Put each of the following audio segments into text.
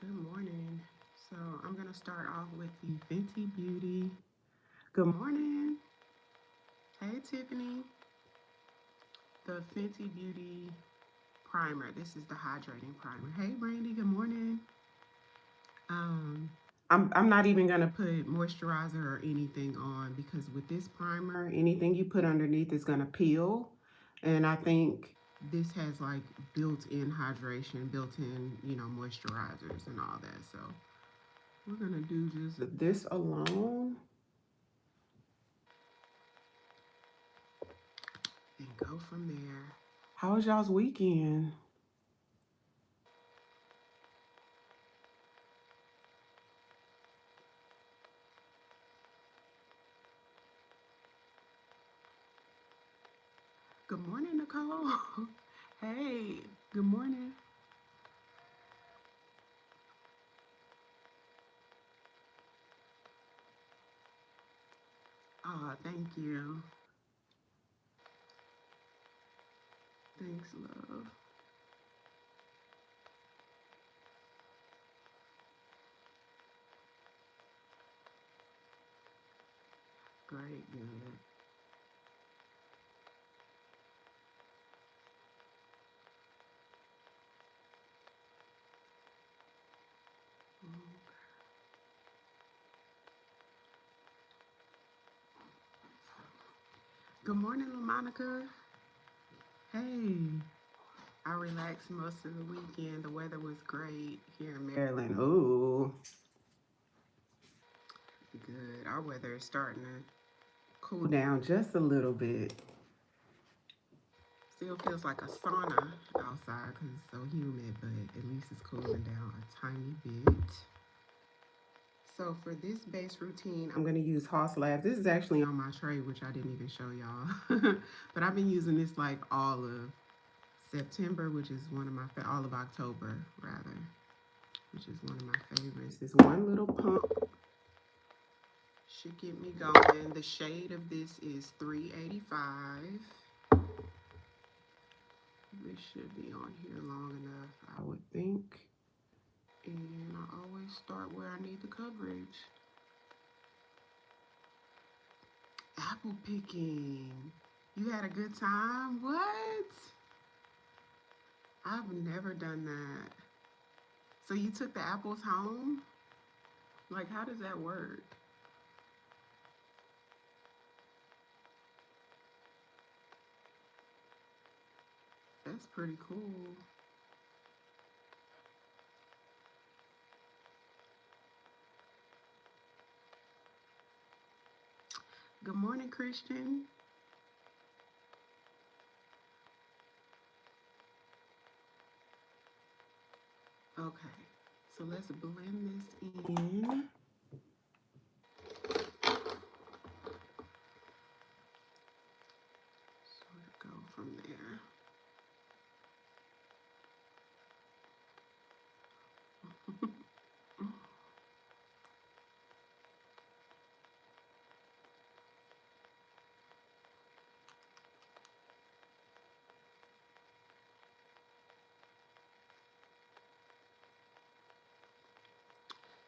Good morning. So I'm gonna start off with the Fenty Beauty. Good morning. Hey Tiffany. The Fenty Beauty primer. This is the hydrating primer. Hey Brandy. Good morning. Um, I'm not even gonna put moisturizer or anything on because with this primer, anything you put underneath is gonna peel, and I think this has like built-in hydration, built-in moisturizers and all that. So we're gonna do just this alone and go from there. How was y'all's weekend? Good morning, Nicole. Hey, good morning. Oh, thank you. Thanks, love. Great, good. Good morning, LaMonica. Hey, I relaxed most of the weekend. The weather was great here in Maryland. Ooh, good. Our weather is starting to cool down just a little bit. Still feels like a sauna outside because it's so humid, but at least it's cooling down a tiny bit. So for this base routine, I'm going to use Haus Labs. This is actually on my tray, which I didn't even show y'all. But I've been using this like all of September, which is one of my, all of October rather, which is one of my favorites. This one little pump should get me going. The shade of this is 385. This should be on here long enough, I would think. And I always start where I need the coverage. Apple picking. You had a good time? What? I've never done that. So you took the apples home? Like, how does that work? That's pretty cool. Good morning, Christian. Okay, so let's blend this in. Sort of go from there.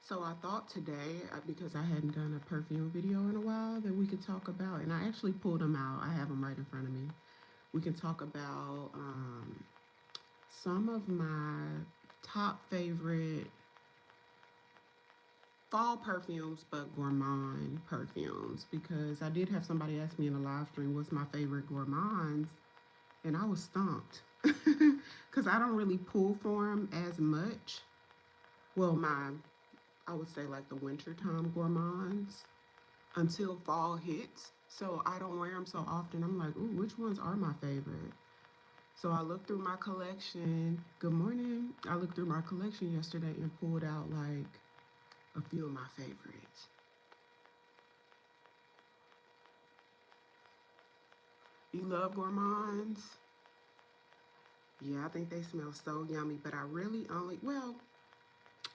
So I thought today, because I hadn't done a perfume video in a while, that we could talk about, and I actually pulled them out. I have them right in front of me. We can talk about some of my top favorite fall perfumes, but gourmand perfumes, because I did have somebody ask me in a live stream what's my favorite gourmands, and I was stumped because I don't really pull for them as much. Well, I would say like the wintertime gourmands until fall hits. So I don't wear them so often. I'm like, ooh, which ones are my favorite? So I looked through my collection. Good morning. I looked through my collection yesterday and pulled out like a few of my favorites. You love gourmands? Yeah, I think they smell so yummy, but I really only, well,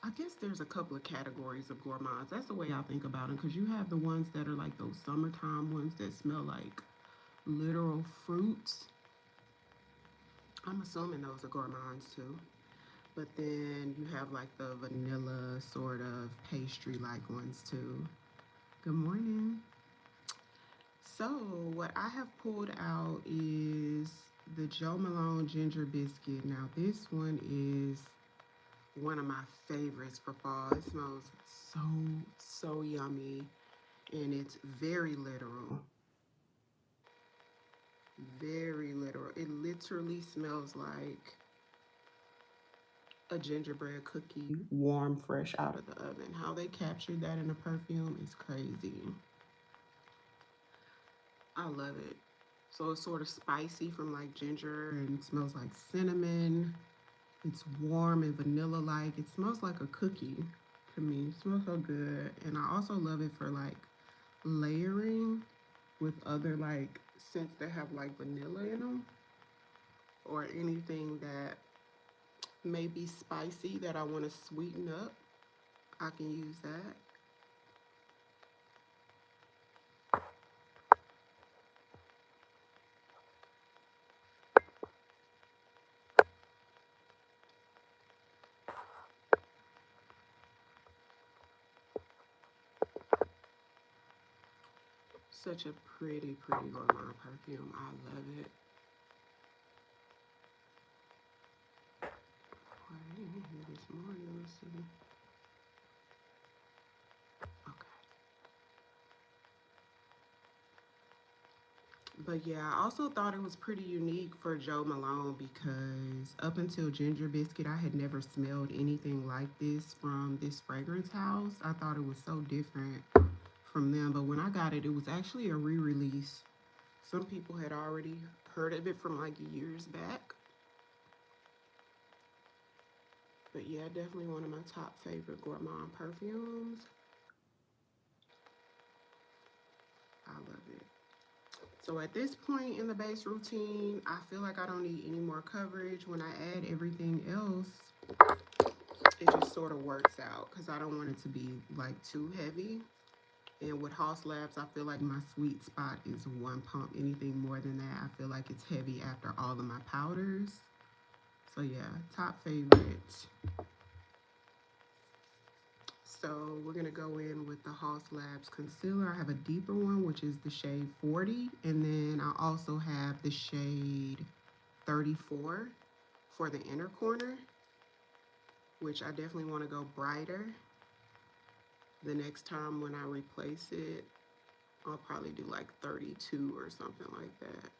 I guess there's a couple of categories of gourmands. That's the way I think about them because you have the ones that are like those summertime ones that smell like literal fruits. I'm assuming those are gourmands too. But then you have like the vanilla sort of pastry-like ones too. Good morning. So what I have pulled out is the Jo Malone Ginger Biscuit. Now this one is one of my favorites for fall. It smells so yummy, and it's very literal. Very literal. It literally smells like a gingerbread cookie, warm, fresh out of the oven. How they captured that in a perfume is crazy. I love it. So it's sort of spicy from like ginger and smells like cinnamon. It's warm and vanilla-like. It smells like a cookie to me. It smells so good. And I also love it for like layering with other like scents that have like vanilla in them, or anything that may be spicy that I want to sweeten up. I can use that. Such a pretty gourmand perfume. I love it. Why I didn't hear this morning. Let's see. Okay. But yeah, I also thought it was pretty unique for Jo Malone because up until Ginger Biscuit, I had never smelled anything like this from this fragrance house. I thought it was so different from them, but when I got it, it was actually a re-release. Some people had already heard of it from like years back. But yeah, definitely one of my top favorite gourmand perfumes. I love it. So at this point in the base routine, I feel like I don't need any more coverage. When I add everything else, it just sort of works out because I don't want it to be like too heavy. And with Haus Labs, I feel like my sweet spot is one pump. Anything more than that, I feel like it's heavy after all of my powders. So yeah, top favorite. So we're gonna go in with the Haus Labs concealer. I have a deeper one, which is the shade 40. And then I also have the shade 34 for the inner corner, which I definitely wanna go brighter. The next time when I replace it, I'll probably do like 32 or something like that.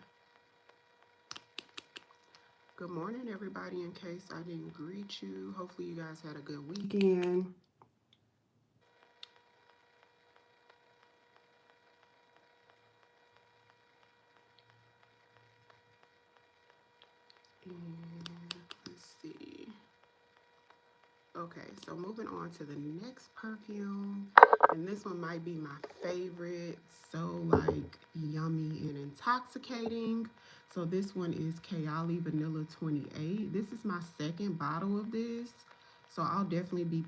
Good morning, everybody. In case I didn't greet you, hopefully you guys had a good weekend. And let's see. Okay, so moving on to the next perfume, and this one might be my favorite. So like yummy and intoxicating. So this one is Kayali Vanilla 28. This is my second bottle of this. So I'll definitely be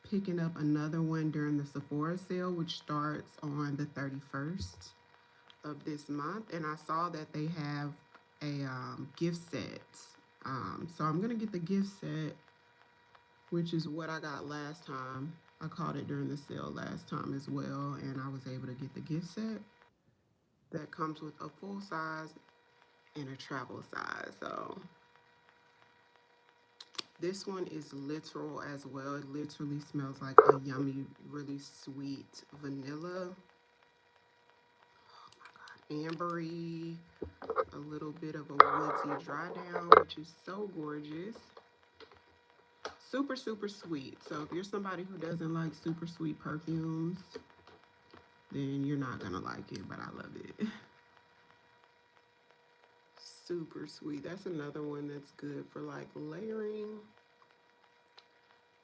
picking up another one during the Sephora sale, which starts on the 31st of this month. And I saw that they have a gift set. So I'm gonna get the gift set, which is what I got last time. I caught it during the sale last time as well, and I was able to get the gift set that comes with a full size and a travel size. So this one is literal as well. It literally smells like a yummy, really sweet vanilla. Oh my God, ambery, a little bit of a woodsy dry down, which is so gorgeous. Super, super sweet. So if you're somebody who doesn't like super sweet perfumes, then you're not gonna like it, but I love it. Super sweet. That's another one that's good for like layering,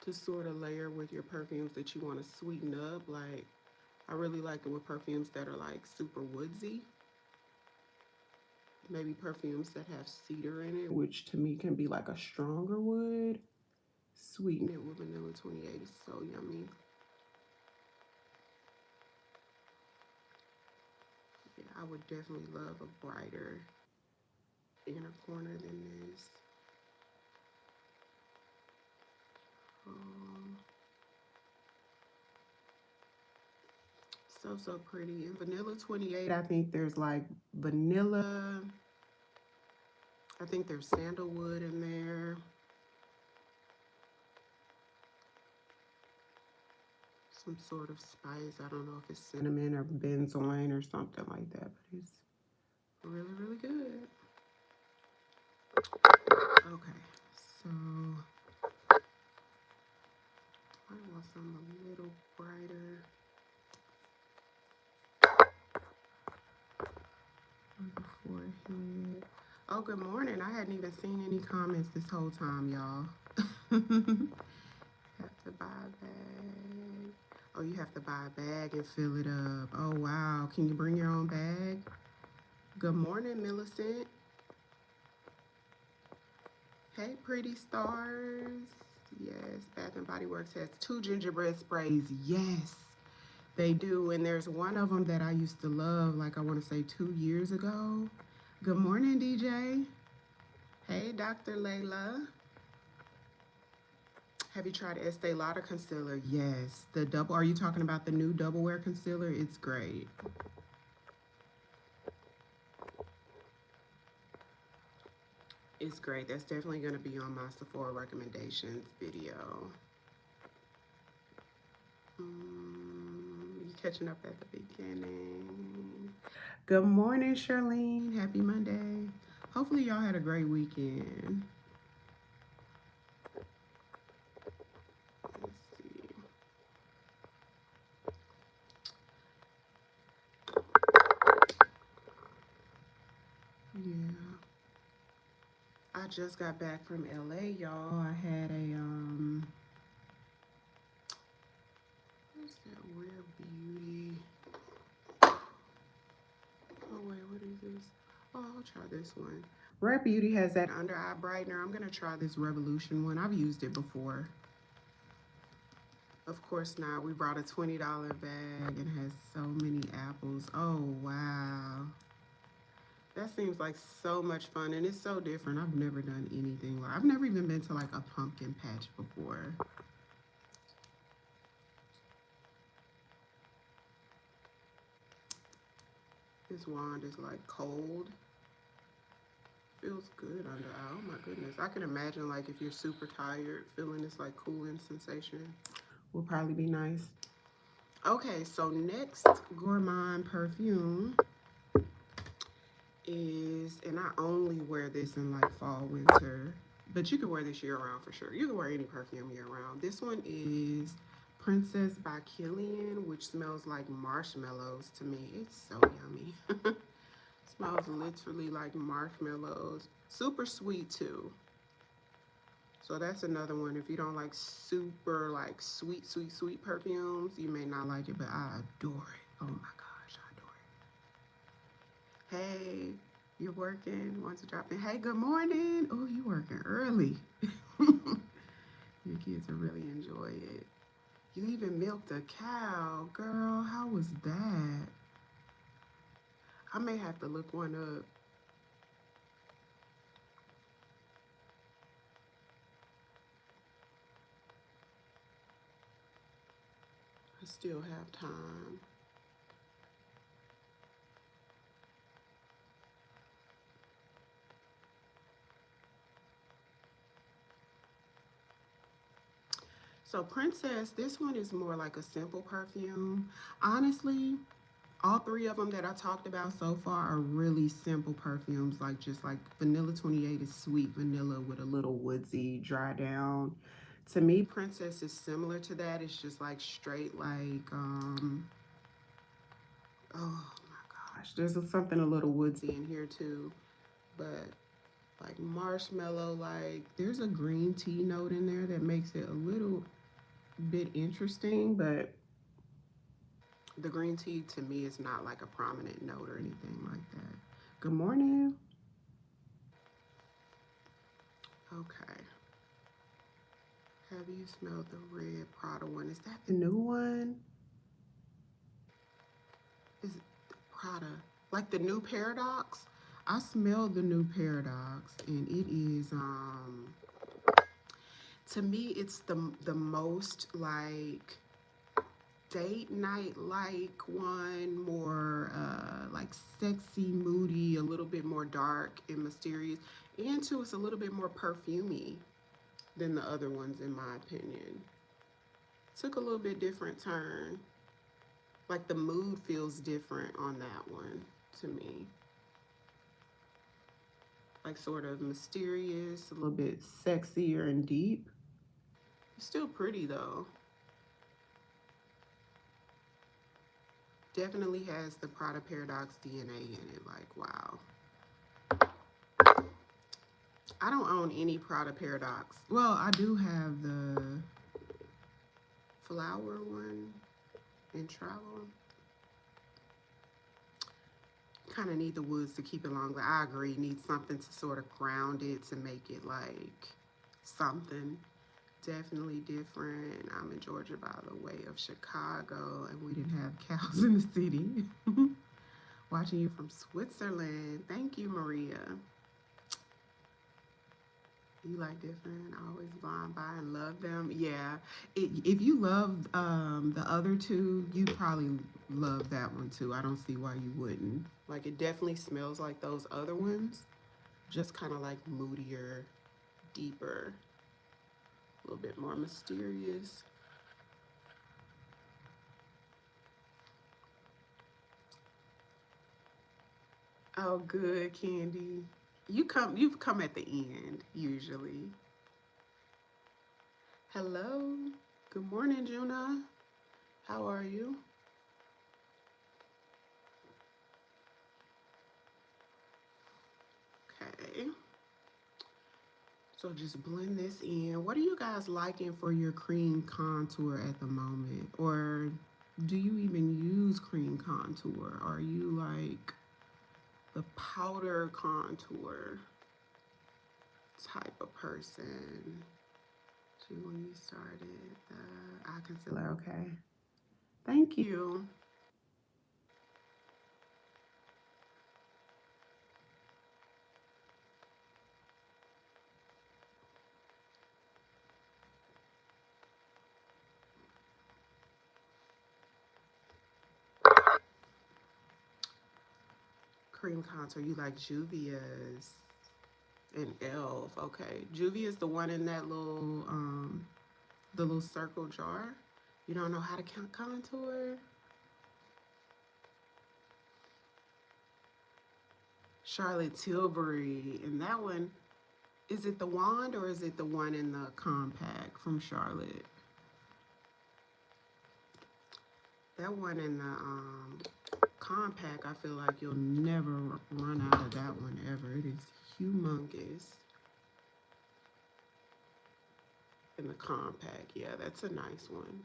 to sort of layer with your perfumes that you want to sweeten up. Like, I really like it with perfumes that are like super woodsy. Maybe perfumes that have cedar in it, which to me can be like a stronger wood. Sweeten it with vanilla 28 is so yummy. Yeah, I would definitely love a brighter inner corner than this. So, so pretty. And vanilla 28, I think there's like vanilla. I think there's sandalwood in there. Some sort of spice. I don't know if it's cinnamon or benzoin or something like that, but it's really, really good. Okay, so I want some a little brighter on the forehead. Oh, good morning. I hadn't even seen any comments this whole time, y'all. Have to buy a bag. Oh, you have to buy a bag and fill it up. Oh, wow. Can you bring your own bag? Good morning, Millicent. Hey, pretty stars. Yes, Bath and Body Works has 2 gingerbread sprays. Yes, they do. And there's one of them that I used to love, like I want to say 2 years ago. Good morning, DJ. Hey, Dr. Layla. Have you tried Estee Lauder concealer? Yes. The double, are you talking about the new double wear concealer? It's great. It's great. That's definitely going to be on my Sephora recommendations video. You catching up at the beginning. Good morning, Charlene. Happy Monday. Hopefully y'all had a great weekend. Let's see. Yeah. I just got back from LA, y'all. I had a what's that Rare Beauty? Oh wait, what is this? Oh, I'll try this one. Rare Beauty has that under eye brightener. I'm gonna try this Revolution one. I've used it before. Of course not. We brought a $20 bag and has so many apples. Oh wow. That seems like so much fun, and it's so different. I've never done anything like, I've never even been to like a pumpkin patch before. This wand is like cold. Feels good under eye. Oh my goodness. I can imagine like if you're super tired, feeling this like cooling sensation will probably be nice. Okay, so next gourmand perfume is, and I only wear this in like fall, winter, but you can wear this year round for sure. You can wear any perfume year round. This one is Princess by Kilian, which smells like marshmallows to me. It's so yummy. Smells literally like marshmallows. Super sweet too. So that's another one. If you don't like super like sweet, sweet, sweet perfumes, you may not like it, but I adore it. Oh my gosh, I adore it. Hey, you're working, want to drop in? Hey, good morning. Oh, you working early. Your kids will really enjoy it. You even milked a cow, girl. How was that? I may have to look one up. I still have time. So Princess, this one is more like a simple perfume. Honestly, all 3 of them that I talked about so far are really simple perfumes. Like just like Vanilla 28 is sweet vanilla with a little woodsy dry down. To me, Princess is similar to that. It's just like straight like, oh my gosh, there's something a little woodsy in here too. But like marshmallow, like there's a green tea note in there that makes it a little bit interesting, but the green tea to me is not like a prominent note or anything like that. Good morning. Okay. Have you smelled the red Prada one? Is that the new one? Is it Prada? Like the new Paradox? I smelled the new Paradox and it is to me it's the most like date night like one, more like sexy, moody, a little bit more dark and mysterious. And two, it's a little bit more perfumey than the other ones in my opinion. Took a little bit different turn. Like the mood feels different on that one to me. Like sort of mysterious, a little bit sexier and deep. Still pretty though. Definitely has the Prada Paradox DNA in it. Like, wow. I don't own any Prada Paradox. Well, I do have the flower one in travel. Kind of need the woods to keep it longer. I agree. Need something to sort of ground it to make it like something definitely different. I'm in Georgia by the way of Chicago, and we didn't have cows in the city. Watching you from Switzerland. Thank you, Maria. You like different. I always blind by and love them. Yeah. If you love the other two, you probably love that one too. I don't see why you wouldn't. Like it definitely smells like those other ones. Just kind of like moodier, deeper, a little bit more mysterious. Oh, good, Candy. You've come at the end, usually. Hello. Good morning, Juna. How are you? Okay. So just blend this in. What are you guys liking for your cream contour at the moment? Or do you even use cream contour? Are you like the powder contour type of person? When you started the eye concealer, okay. Thank you. Cream contour, you like Juvia's and e.l.f. Okay, Juvia's the one in that little the little circle jar. You don't know how to contour? Charlotte Tilbury, and that one, is it the wand or is it the one in the compact from Charlotte? That one in the compact, I feel like you'll never run out of that one ever. It is humongous. In the compact, yeah, that's a nice one.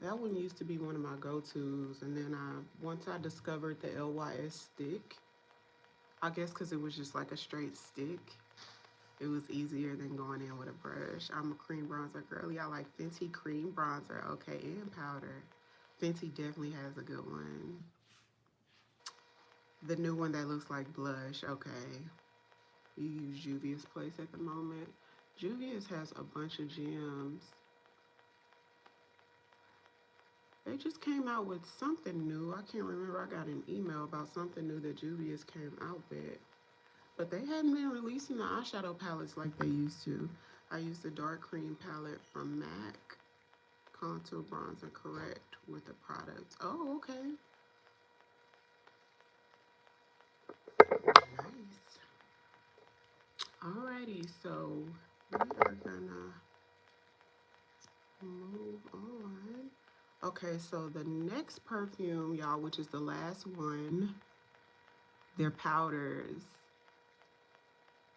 That one used to be one of my go-tos, and then once I discovered the LYS stick, I guess because it was just like a straight stick, it was easier than going in with a brush. I'm a cream bronzer girly. I like Fenty cream bronzer, okay, and powder. Fenty definitely has a good one. The new one that looks like blush, okay. You use Juvia's Place at the moment. Juvia's has a bunch of gems. They just came out with something new. I can't remember. I got an email about something new that Juvia's came out with. But they hadn't been releasing the eyeshadow palettes like they used to. I used the dark cream palette from MAC. Contour Bronzer Correct with the product. Oh, okay. Nice. Alrighty, so we are gonna move on. Okay, so the next perfume, y'all, which is the last one, they're powders.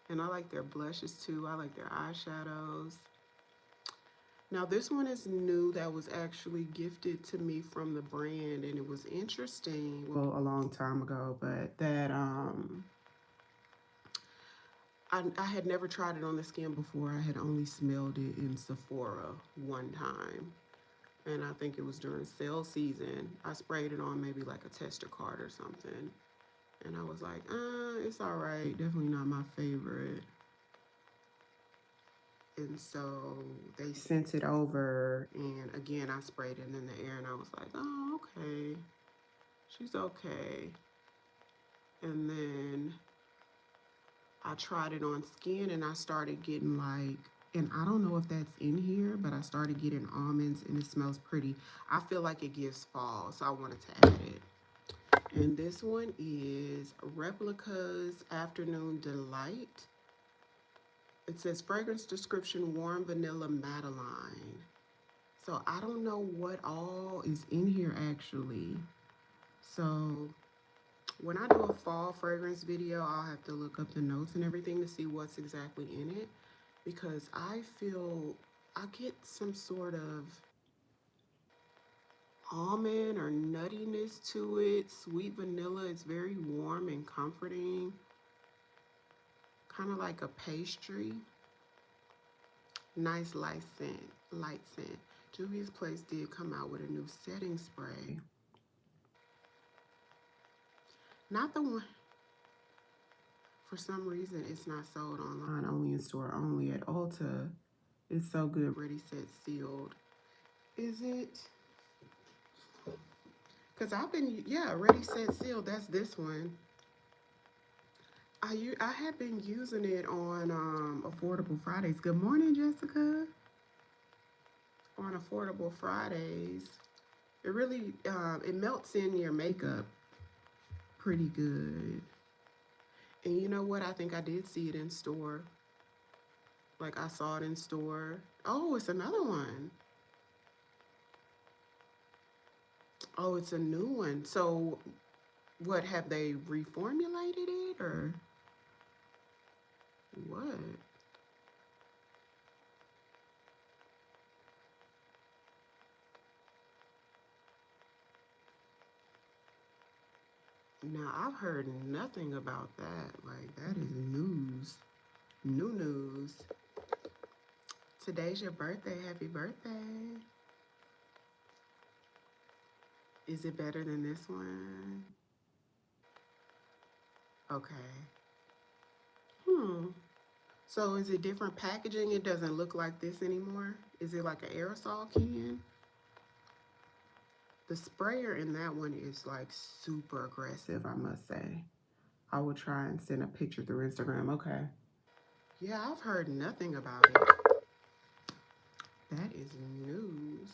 And I like their blushes too. I like their eyeshadows. Now this one is new, that was actually gifted to me from the brand, and it was interesting, well, a long time ago, but that I had never tried it on the skin before. I had only smelled it in Sephora one time. And I think it was during sale season. I sprayed it on maybe like a tester card or something. And I was like, it's all right. Definitely not my favorite. And so they sent it over, and again, I sprayed it in the air, and I was like, oh, okay, she's okay. And then I tried it on skin, and I started getting like, and I don't know if that's in here, but I started getting almonds, and it smells pretty. I feel like it gives fall, so I wanted to add it. And this one is Replica's Afternoon Delight. It says fragrance description, warm vanilla Madeline. So I don't know what all is in here actually. So when I do a fall fragrance video, I'll have to look up the notes and everything to see what's exactly in it, because I feel I get some sort of almond or nuttiness to it. Sweet vanilla. It's very warm and comforting. Kind of like a pastry. Nice light scent. Light scent. Juvia's Place did come out with a new setting spray. Not the one. For some reason, it's not sold online. Only in store. Only at Ulta. It's so good. Ready, set, sealed. Is it? Because I've been, yeah, ready, set, sealed. That's this one. I have been using it on Affordable Fridays. Good morning, Jessica. On Affordable Fridays. It really, it melts in your makeup pretty good. And you know what? I think I did see it in store. Like I saw it in store. Oh, it's another one. Oh, it's a new one. So what, have they reformulated it or what? Now, I've heard nothing about that. Like, that is news. New news. Today's your birthday. Happy birthday. Is it better than this one? Okay. So is it different packaging? It doesn't look like this anymore? Is it like an aerosol can? The sprayer in that one is like super aggressive, I must say. I will try and send a picture through Instagram. Okay. Yeah, I've heard nothing about it. That is news.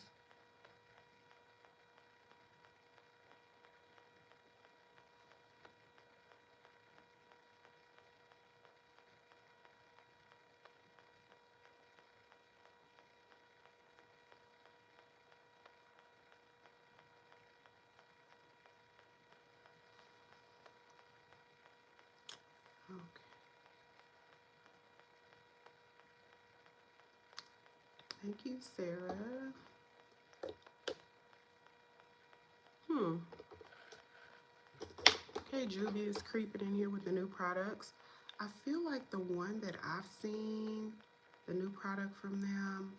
Okay. Thank you, Sarah. Okay, Juvia is creeping in here with the new products. I feel like the one that I've seen, the new product from them,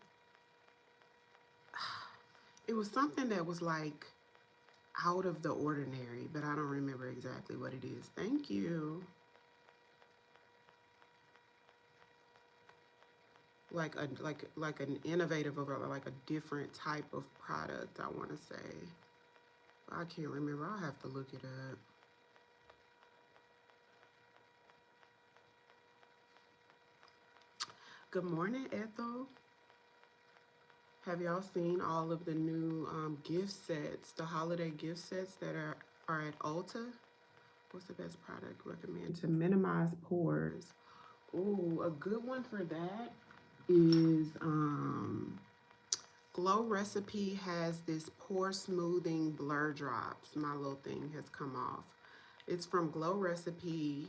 it was something that was like out of the ordinary, but I don't remember exactly what it is. Thank you. Like an innovative or like a different type of product, I want to say. I can't remember. I'll have to look it up. Good morning, Ethel. Have y'all seen all of the new gift sets, the holiday gift sets that are at Ulta? What's the best product recommend to minimize pores? Ooh, a good one for that is Glow Recipe has this pore smoothing blur drops. My little thing has come off. It's from Glow Recipe,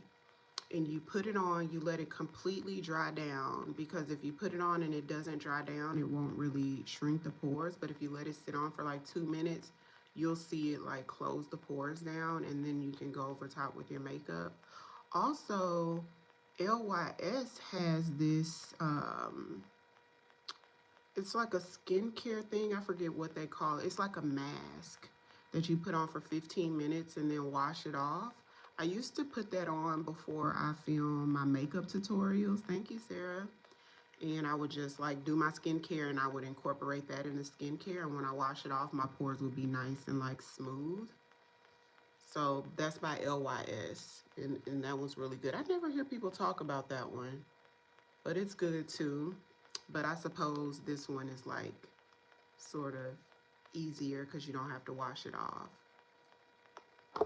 and you put it on, you let it completely dry down, because if you put it on and it doesn't dry down, it won't really shrink the pores. But if you let it sit on for like 2 minutes, you'll see it like close the pores down, and then you can go over top with your makeup. Also, LYS has this, it's like a skincare thing. I forget what they call it. It's like a mask that you put on for 15 minutes and then wash it off. I used to put that on before I film my makeup tutorials. Thank you, Sarah. and I would just like do my skincare, and I would incorporate that in the skincare, and when I wash it off, my pores would be nice and like smooth. So that's by LYS, and that was really good. I never hear people talk about that one, but it's good too. But I suppose this one is like sort of easier because you don't have to wash it off.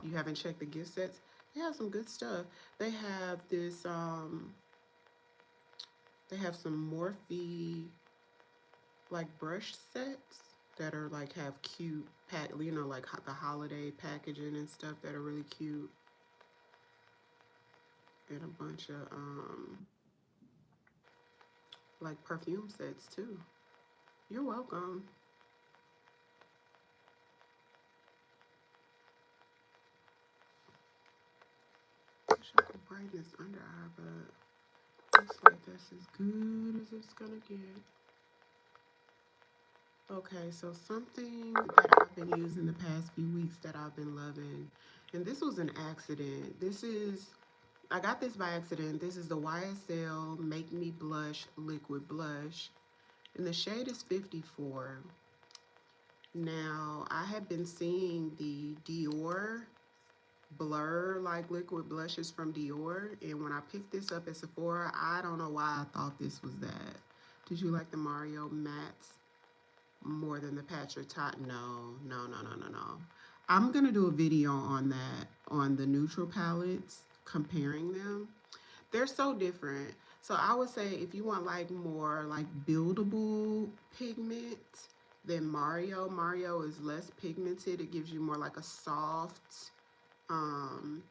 You haven't checked the gift sets? They have some good stuff. They have this, they have some Morphe like brush sets that are like have cute pack, you know, like the holiday packaging and stuff that are really cute. And a bunch of like perfume sets too. You're welcome. Wish I could brighten this under eye, but looks like that's as good as it's gonna get. Okay, so something that I've been using the past few weeks that I've been loving, and this was an accident. I got this by accident. This is the YSL Make Me Blush Liquid Blush, and the shade is 54. Now, I have been seeing the Dior Blur like liquid blushes from Dior, and when I picked this up at Sephora, I don't know why I thought this was that. Did you like the Mario mattes more than the Patrick Tot? No, no, no, no, no, no. I'm gonna do a video on that, on the neutral palettes, comparing them. They're so different. So I would say if you want like more like buildable pigment, then Mario is less pigmented. It gives you more like a soft, um,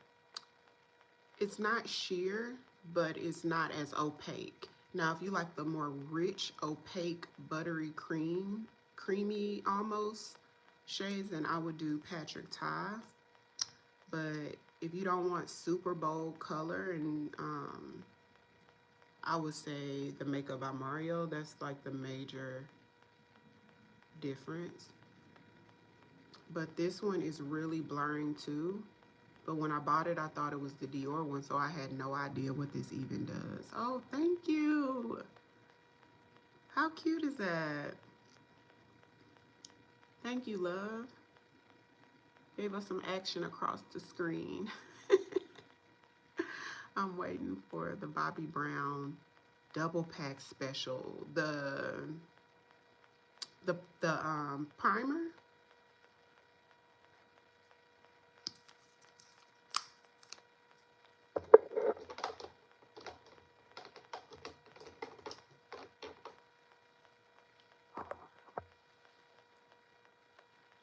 it's not sheer, but it's not as opaque. Now, if you like the more rich, opaque, buttery creamy almost shades, then I would do Patrick Ty. But if you don't want super bold color, and I would say the Makeup by Mario, that's like the major difference. But this one is really blurring too. But when I bought it, I thought it was the Dior one, so I had no idea what this even does. Oh, thank you. How cute is that? Thank you, love. Gave us some action across the screen. I'm waiting for the Bobbi Brown double pack special. The primer.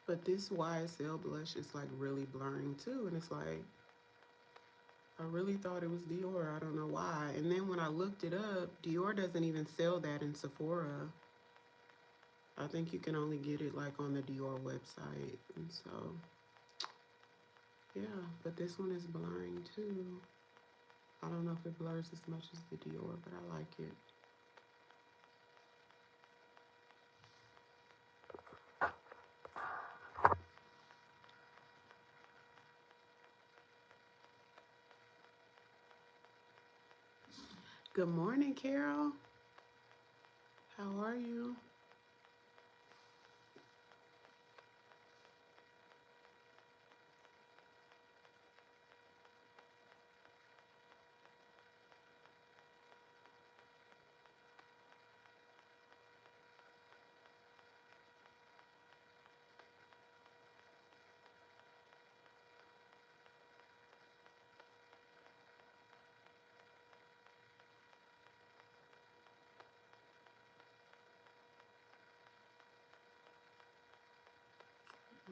But this YSL blush is like really blurring too. And it's like, I really thought it was Dior. I don't know why. And then when I looked it up, Dior doesn't even sell that in Sephora. I think you can only get it like on the Dior website. And so, yeah, but this one is blurring too. I don't know if it blurs as much as the Dior, but I like it. Good morning, Carol. How are you?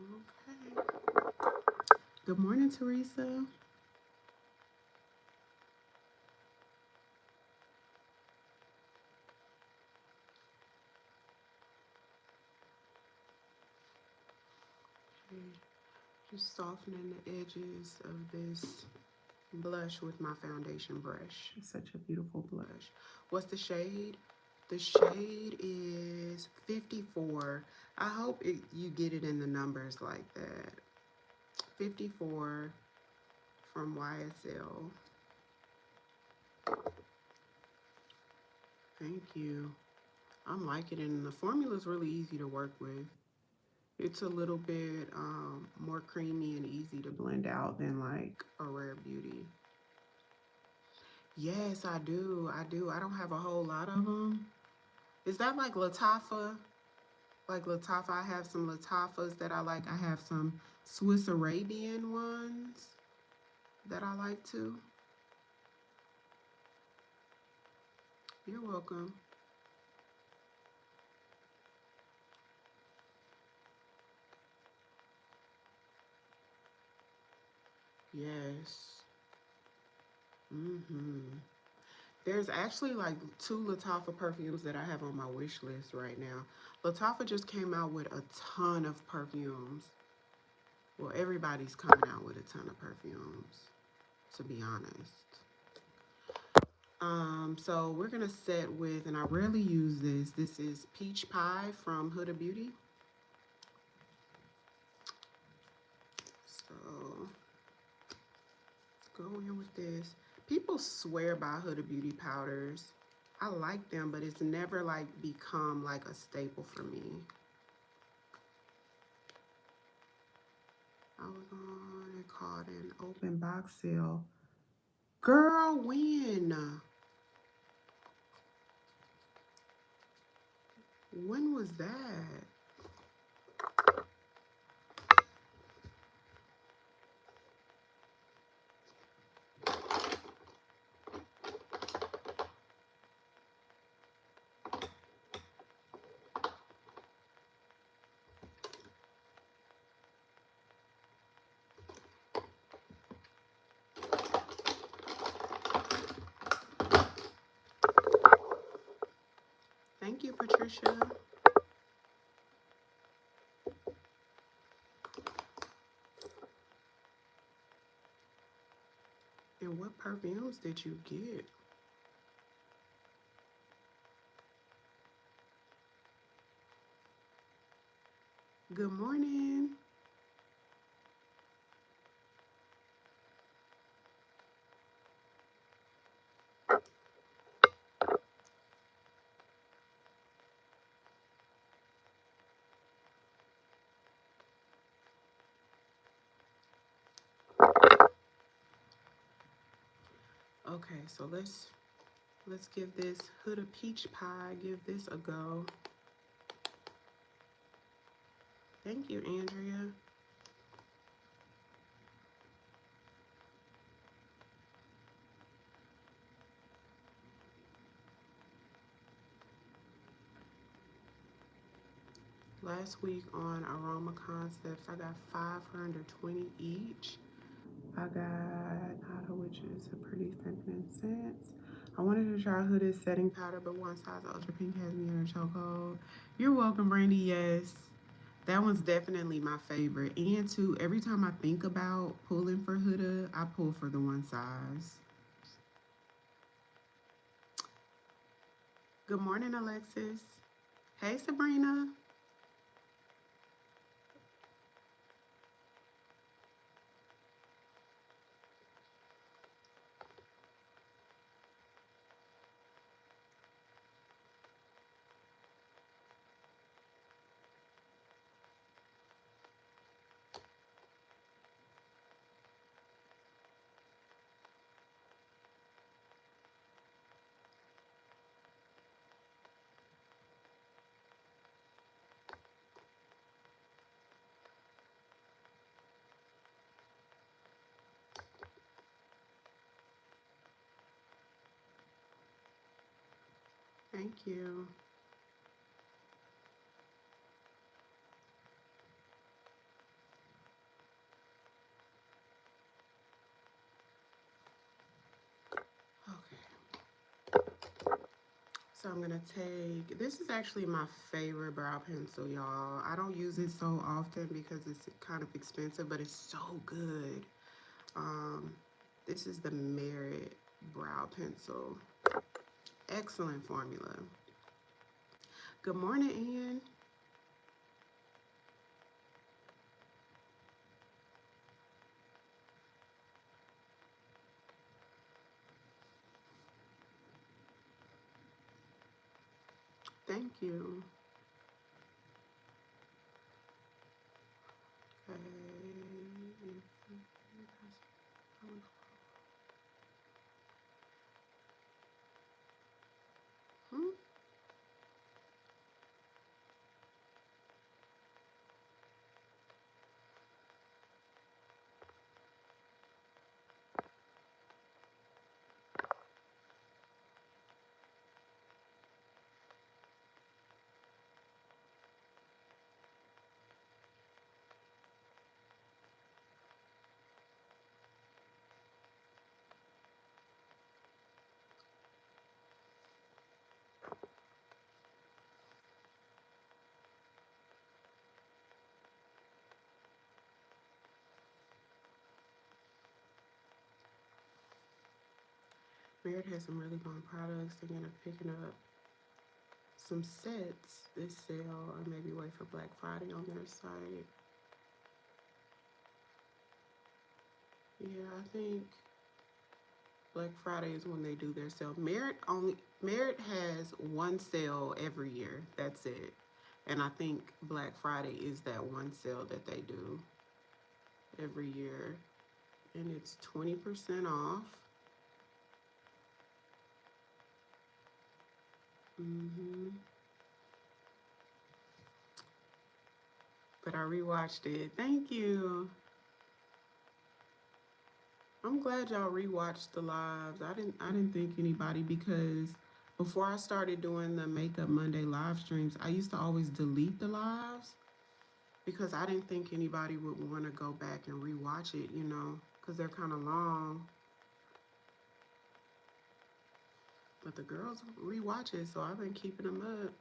Okay. Good morning, Teresa. Okay. Just softening the edges of this blush with my foundation brush. It's such a beautiful blush. What's the shade? The shade is 54. I hope you get it in the numbers like that. 54 from YSL. Thank you. I'm liking it, and the formula is really easy to work with. It's a little bit more creamy and easy to blend out than like a Rare Beauty. Yes, I do. I do. I don't have a whole lot of them. Is that like Lattafa? Like Lattafa, I have some Lattafas that I like. I have some Swiss Arabian ones that I like too. You're welcome. Yes. Mm-hmm. There's actually like 2 Lattafa perfumes that I have on my wish list right now. Lattafa just came out with a ton of perfumes. Well, everybody's coming out with a ton of perfumes, to be honest. So we're gonna set with, and I rarely use this. This is Peach Pie from Huda Beauty. So let's go in with this. People swear by Huda Beauty powders. I like them, but it's never like become like a staple for me. I was on, it called an open box sale. Girl, when? When was that? Thank you, Patricia. And what perfumes did you get? Good morning. Okay, so let's give this Huda Peach Pie, give this a go. Thank you, Andrea. Last week on Aroma Concepts, I got 520 each. I got Nada, which is a pretty feminine scent. I wanted to try Huda's setting powder, but one size ultra pink has me in a chokehold. You're welcome, Brandy. Yes, that one's definitely my favorite. And too, every time I think about pulling for Huda, I pull for the one size. Good morning, Alexis. Hey, Sabrina. Thank you. Okay. So I'm gonna take, this is actually my favorite brow pencil, y'all. I don't use it so often because it's kind of expensive, but it's so good. This is the Merit brow pencil. Excellent formula. Good morning, Ian. Thank you. Okay. Hmm? Merit has some really fun products. They're gonna picking up some sets this sale, or maybe wait for Black Friday on their site. Yeah, I think Black Friday is when they do their sale. Merit has one sale every year. That's it. And I think Black Friday is that one sale that they do every year. And it's 20% off. But I rewatched it. Thank you. I'm glad y'all rewatched the lives. I didn't think anybody, because before I started doing the Makeup Monday live streams, I used to always delete the lives because I didn't think anybody would want to go back and rewatch it, you know, because they're kind of long. But the girls rewatch it, so I've been keeping them up.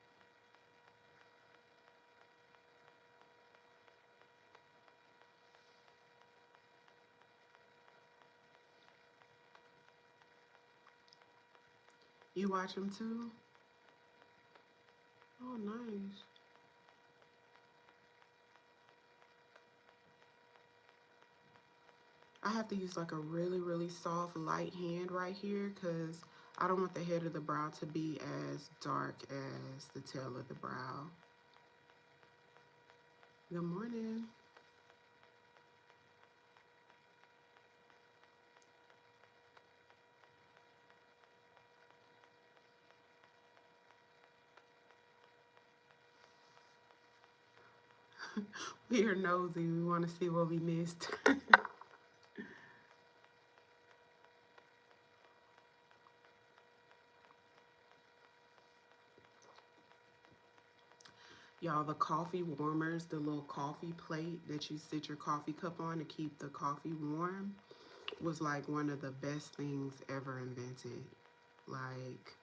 You watch them too? Oh, nice. I have to use like a really, really soft, light hand right here because I don't want the head of the brow to be as dark as the tail of the brow. Good morning. We are nosy. We want to see what we missed. Y'all, the coffee warmers, the little coffee plate that you sit your coffee cup on to keep the coffee warm, was like one of the best things ever invented. Like,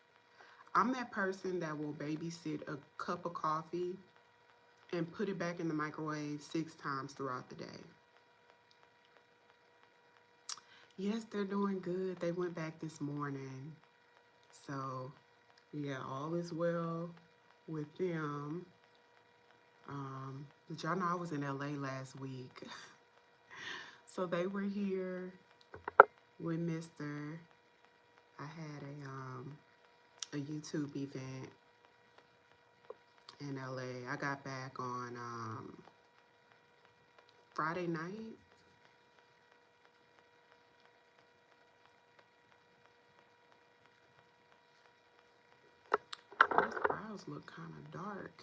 I'm that person that will babysit a cup of coffee and put it back in the microwave 6 times throughout the day. Yes, they're doing good. They went back this morning. So, yeah, all is well with them. But y'all know I was in LA last week. So they were here with Mr. I had a YouTube event in LA. I got back on Friday night. Those brows look kind of dark.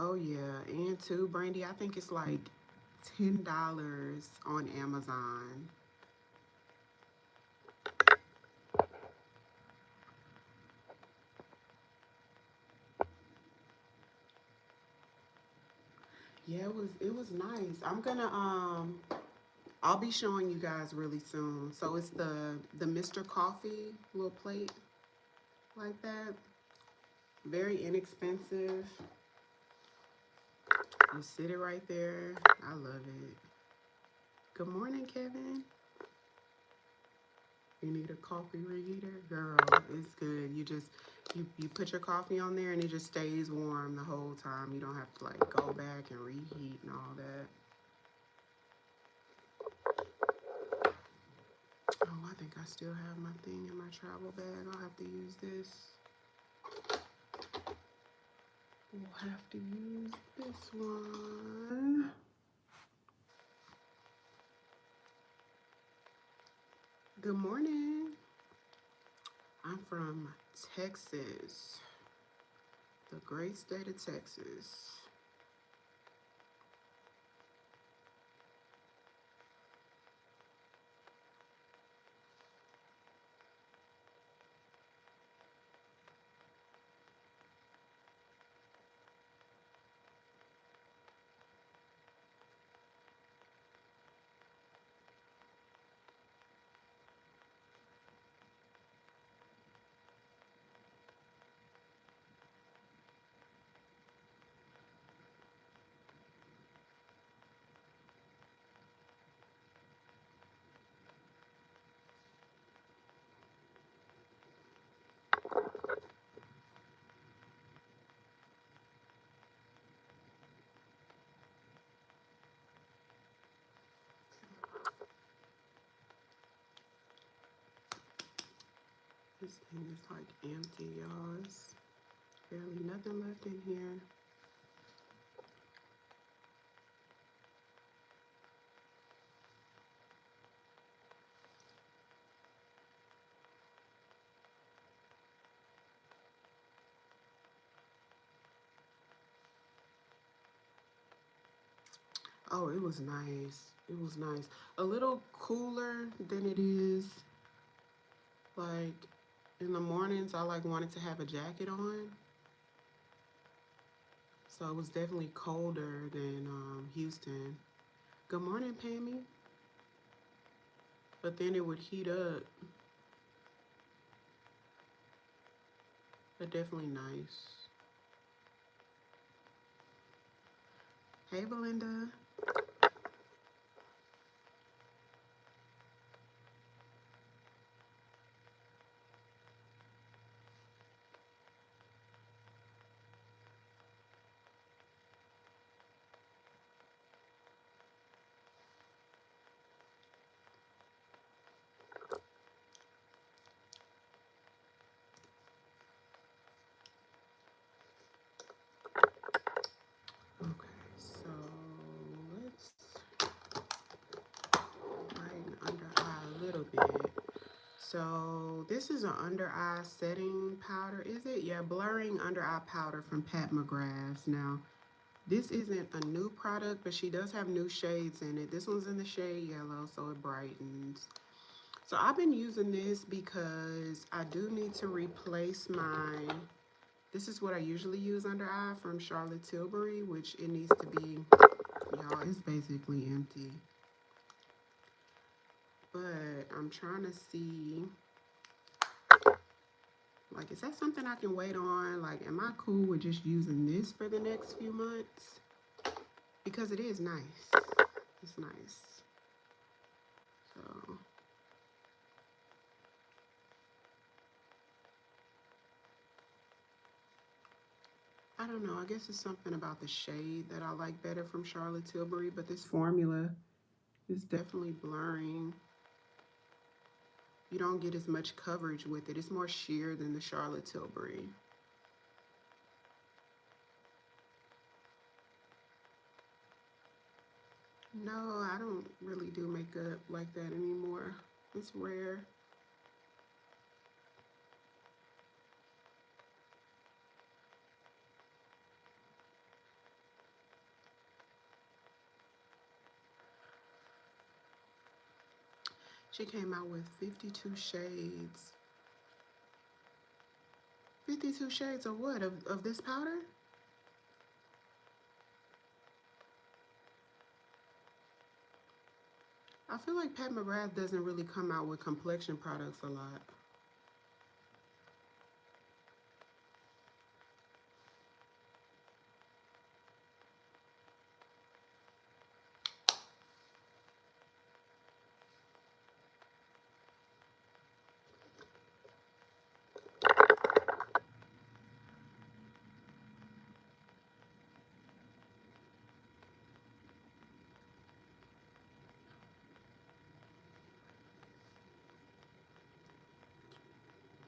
Oh yeah, and too, Brandy, I think it's like $10 on Amazon. Yeah, it was nice. I'll be showing you guys really soon. So it's the Mr. Coffee little plate like that. Very inexpensive. You sit it right there. I love it. Good morning, Kevin. You need a coffee reheater? Girl, it's good. You put your coffee on there and it just stays warm the whole time. You don't have to like go back and reheat and all that. Oh, I think I still have my thing in my travel bag. I'll have to use this. We'll have to use this one. Good morning. I'm from Texas, the great state of Texas. This thing is like empty, y'all. There's barely nothing left in here. Oh, it was nice. It was nice. A little cooler than it is. Like in the mornings, I like wanted to have a jacket on. So it was definitely colder than Houston. Good morning, Pammy. But then it would heat up. But definitely nice. Hey, Belinda. Okay, so let's brighten under eye a little bit. So this is an under eye setting powder, is it? Yeah, blurring under eye powder from Pat McGrath's. Now, this isn't a new product, but she does have new shades in it. This one's in the shade yellow, so it brightens. So I've been using this because I do need to replace my, this is what I usually use under eye from Charlotte Tilbury, which it needs to be, y'all, it's basically empty. But I'm trying to see, like, is that something I can wait on? Like, am I cool with just using this for the next few months? Because it is nice. It's nice. So I don't know. I guess it's something about the shade that I like better from Charlotte Tilbury, but this formula is definitely blurring. You don't get as much coverage with it. It's more sheer than the Charlotte Tilbury. No, I don't really do makeup like that anymore. It's rare. She came out with 52 shades. 52 shades of what? Of this powder? I feel like Pat McGrath doesn't really come out with complexion products a lot.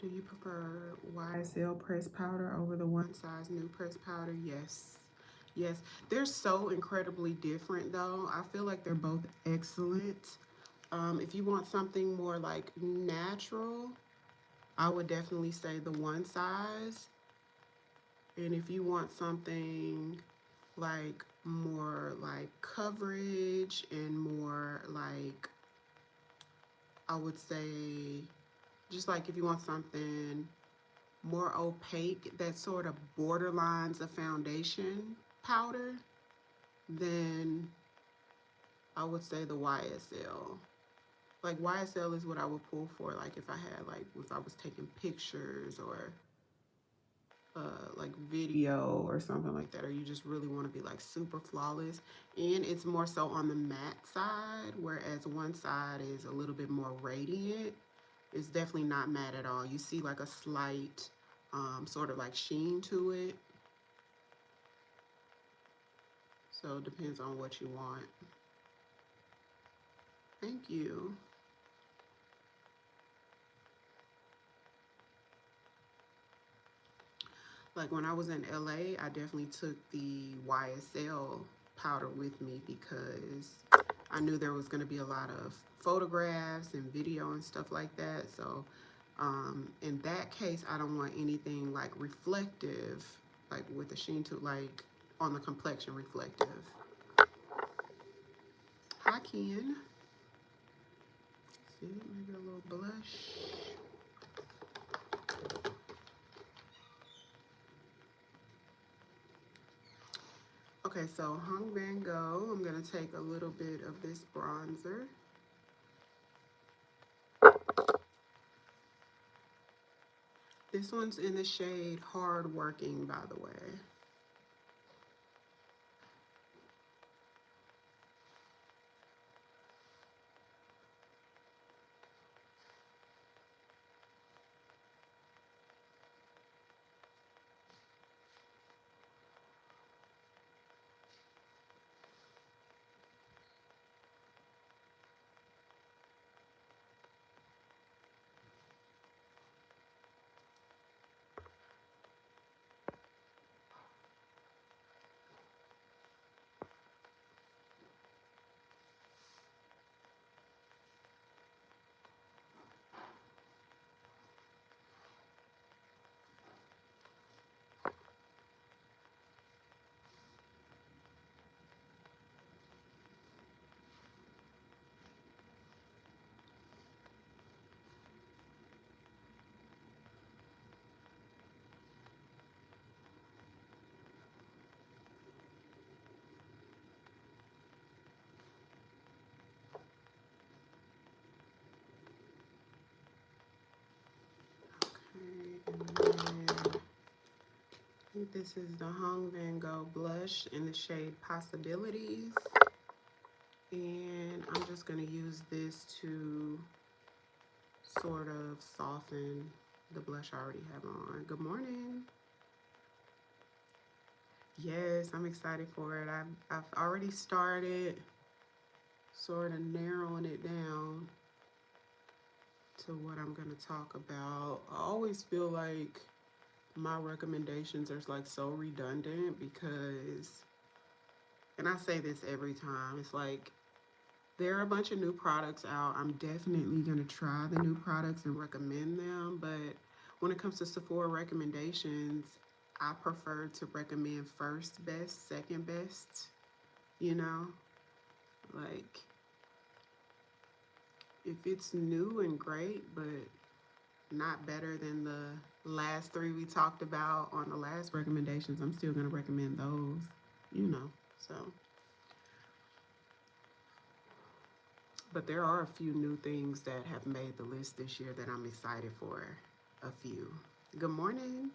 Do you prefer YSL pressed powder over the one size new pressed powder? Yes. Yes. They're so incredibly different though. I feel like they're both excellent. If you want something more like natural, I would definitely say the one size. And if you want something like more like coverage and more like, I would say, just like if you want something more opaque that sort of borderlines a foundation powder, then I would say the YSL. Like YSL is what I would pull for, like if I had, like if I was taking pictures or like video or something like that, or you just really want to be like super flawless. And it's more so on the matte side, whereas one side is a little bit more radiant. It's definitely not matte at all. You see like a slight sort of like sheen to it. So it depends on what you want. Thank you. Like when I was in LA, I definitely took the YSL powder with me because I knew there was going to be a lot of photographs and video and stuff like that. So in that case, I don't want anything like reflective, like with a sheen to, like on the complexion reflective. Hi, Ken. See, maybe a little blush. Okay, so Hung Van Gogh, I'm going to take a little bit of this bronzer. This one's in the shade Hard Working, by the way. And then I think this is the Hung Van Gogh blush in the shade Possibilities. And I'm just going to use this to sort of soften the blush I already have on. Good morning. Yes, I'm excited for it. I've already started sort of narrowing it down to what I'm going to talk about. I always feel like my recommendations are like so redundant because, and I say this every time, it's like there are a bunch of new products out. I'm definitely going to try the new products and recommend them, but when it comes to Sephora recommendations, I prefer to recommend first best, second best, you know? Like, if it's new and great, but not better than the last three we talked about on the last recommendations, I'm still going to recommend those, you know? So, but there are a few new things that have made the list this year that I'm excited for. A few. Good morning.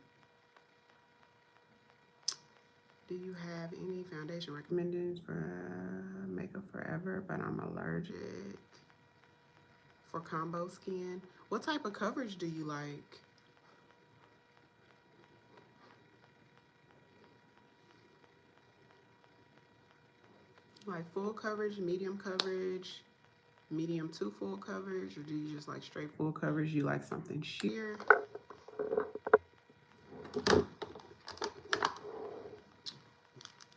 Do you have any foundation recommendations for Makeup Forever? But I'm allergic. For combo skin. What type of coverage do you like? Like full coverage, medium to full coverage, or do you just like straight full coverage? You like something sheer?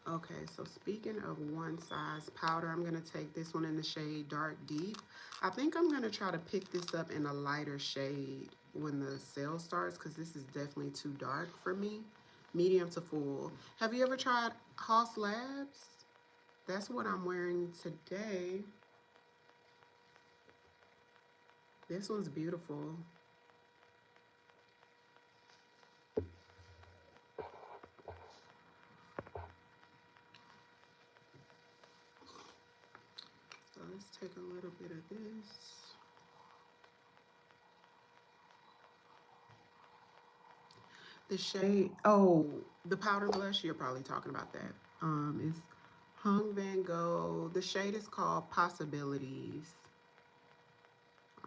Okay, so speaking of one size powder, I'm going to take this one in the shade Dark Deep. I think I'm going to try to pick this up in a lighter shade when the sale starts because this is definitely too dark for me. Medium to full. Have you ever tried Haus Labs? That's what I'm wearing today. This one's beautiful. So let's take a little bit of this. The shade, oh, the powder blush, you're probably talking about that. It's Hung Van Gogh. The shade is called Possibilities.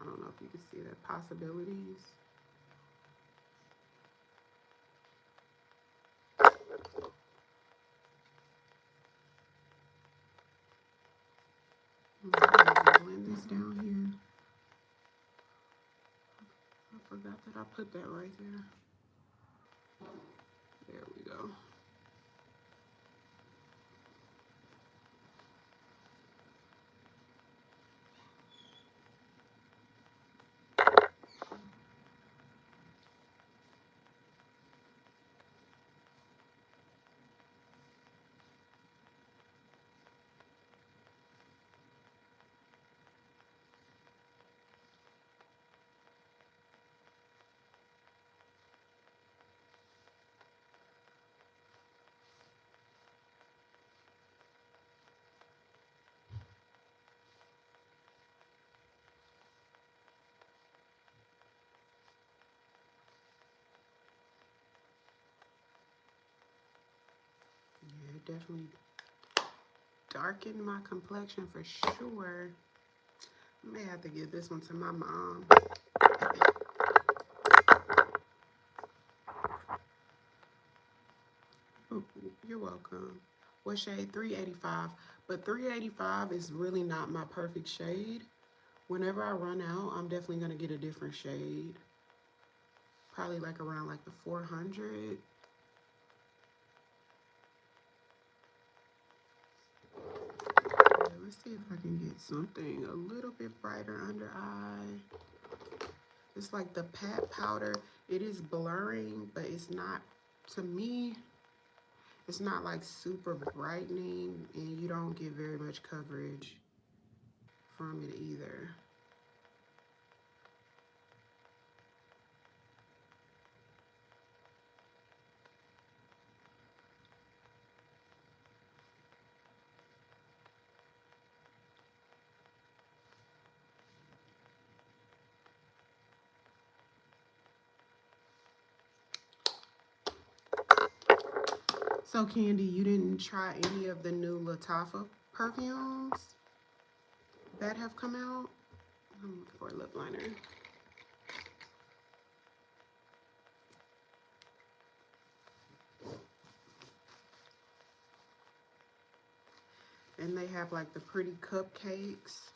I don't know if you can see that. Possibilities. I'm gonna blend this down here. I forgot that I put that right there. There we go. Yeah, it definitely darkened my complexion for sure. I may have to give this one to my mom. Oh, you're welcome. What shade? 385. But 385 is really not my perfect shade. Whenever I run out, I'm definitely going to get a different shade. Probably like around like the 400. Let's see if I can get something a little bit brighter under eye. It's like the pat powder. It is blurring, but it's not, to me, it's not like super brightening, and you don't get very much coverage from it either. So Candy, you didn't try any of the new Lattafa perfumes that have come out? I'm looking for a lip liner. And they have like the pretty cupcakes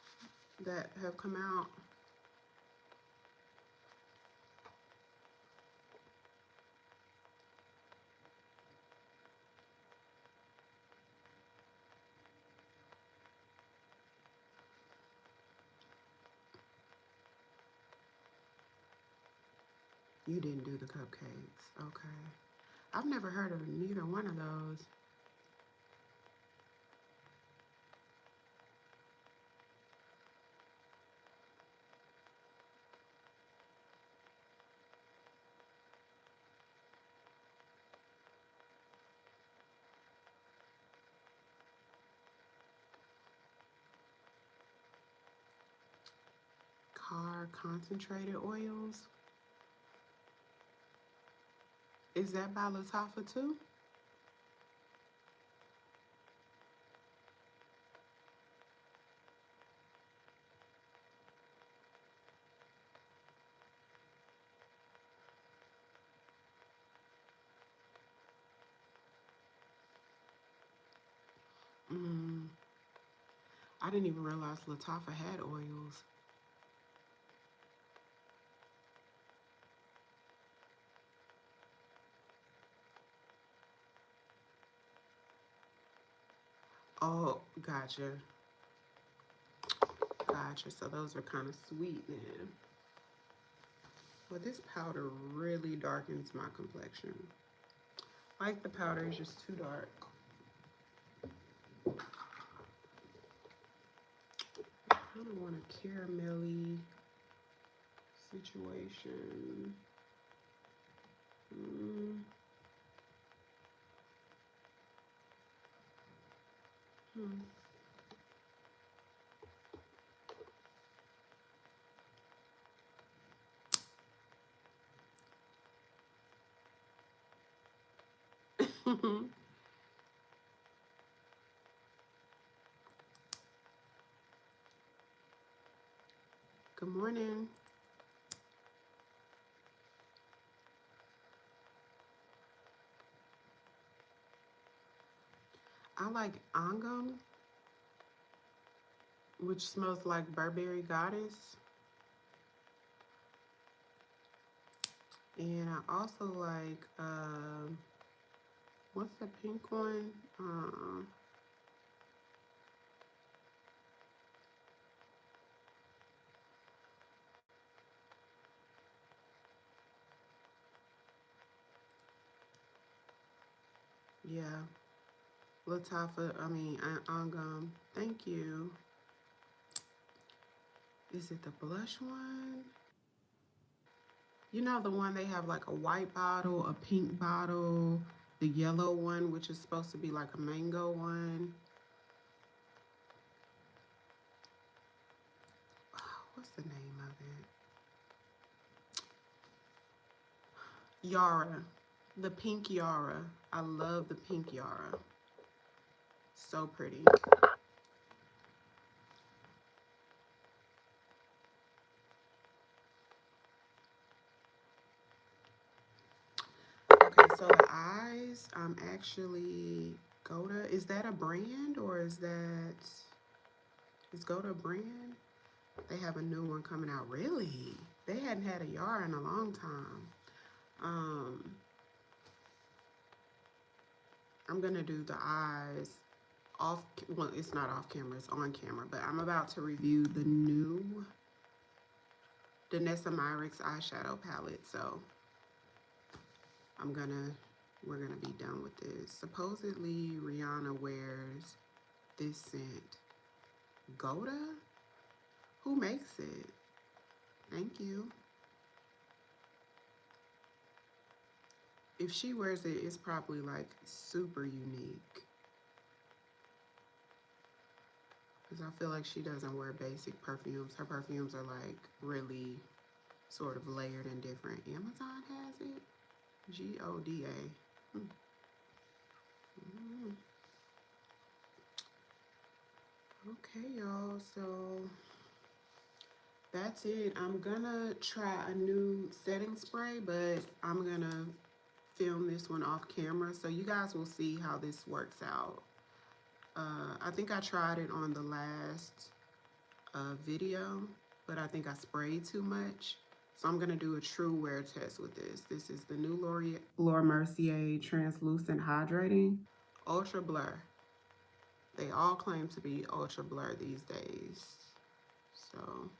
that have come out. You didn't do the cupcakes. Okay. I've never heard of neither one of those. Car concentrated oils. Is that by Lattafa too? Mm, I didn't even realize Lattafa had oils. Oh, gotcha. Gotcha. So those are kind of sweet then. Well, this powder really darkens my complexion. Like the powder is just too dark. I don't want a caramelly situation. Mm. Hmm. Good morning. I like Angam, which smells like Burberry Goddess. And I also like, what's the pink one? Yeah, Angam. Thank you. Is it the blush one? You know the one they have like a white bottle, a pink bottle, the yellow one, which is supposed to be like a mango one. Oh, what's the name of it? Yara. The pink Yara. I love the pink Yara. So pretty. Okay, so the eyes, I'm actually Goda. Is that a brand or is Goda a brand? They have a new one coming out. Really? They hadn't had a Yara in a long time. I'm gonna do the eyes off, well, it's not off camera, it's on camera, but I'm about to review the new Danessa Myricks eyeshadow palette, so we're gonna be done with this. Supposedly Rihanna wears this scent. Goda? Who makes it? Thank you. If she wears it, it's probably like super unique. Because I feel like she doesn't wear basic perfumes. Her perfumes are like really sort of layered and different. Amazon has it. Goda. Okay, y'all. So that's it. I'm gonna try a new setting spray, but I'm gonna film this one off camera so you guys will see how this works out. I think I tried it on the last video, but I think I sprayed too much. So I'm gonna do a true wear test with this. This is the new Laura Mercier Translucent Hydrating Ultra Blur. They all claim to be ultra blur these days. So,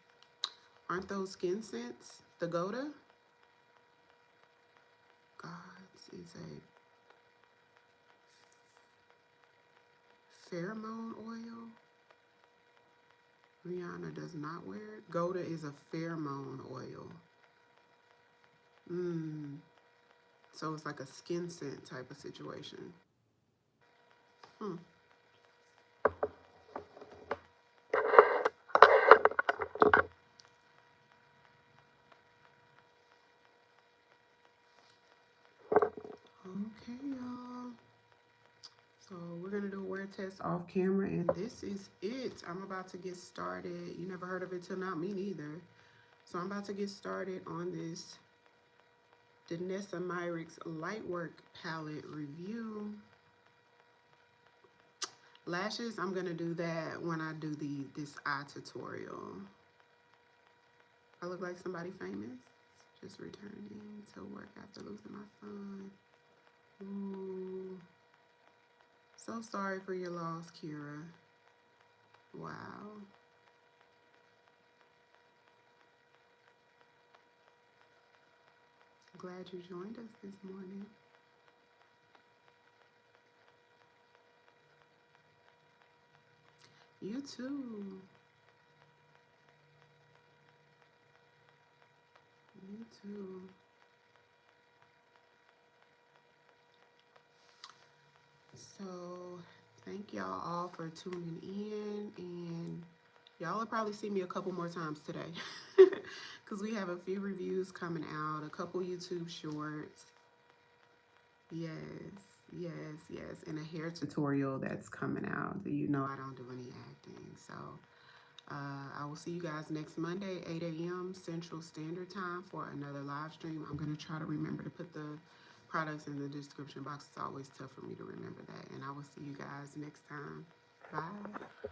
aren't those skin scents? The Goda? Gods is a pheromone oil. Rihanna does not wear it. Goda is a pheromone oil. So it's like a skin scent type of situation. Okay, y'all. So we're gonna do a wear test off camera, and this is it. I'm about to get started. You never heard of it till now, me neither. So I'm about to get started on this Danessa Myricks Lightwork palette review. Lashes, I'm gonna do that when I do this eye tutorial. I look like somebody famous. Just returning to work after losing my son. Ooh. So sorry for your loss, Kira. Wow. Glad you joined us this morning. You too. You too. So, thank y'all all for tuning in, and y'all will probably see me a couple more times today because we have a few reviews coming out, a couple YouTube shorts. Yes, yes, yes, and a hair tutorial that's coming out. You know I don't do any acting, so I will see you guys next Monday, 8 a.m. Central Standard Time for another live stream. I'm going to try to remember to put the products in the description box. It's always tough for me to remember that. And I will see you guys next time. Bye.